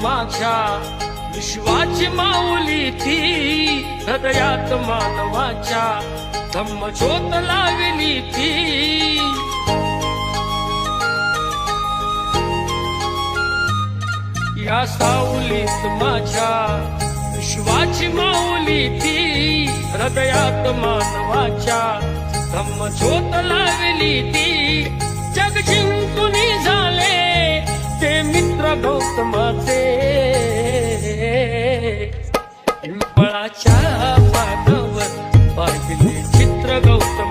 माझ्या विश्वाची माऊली ती हृदयात मानवाच्या धम्मज्योत लावली ती या सावलीत माझ्या विश्वाची माऊली ती हृदयात मानवाच्या धम्मज्योत लावली ती जग जिंकून झाले ते मित्र गौतमाचे पिंपळाच्या पानावर पाहिले चित्र गौतम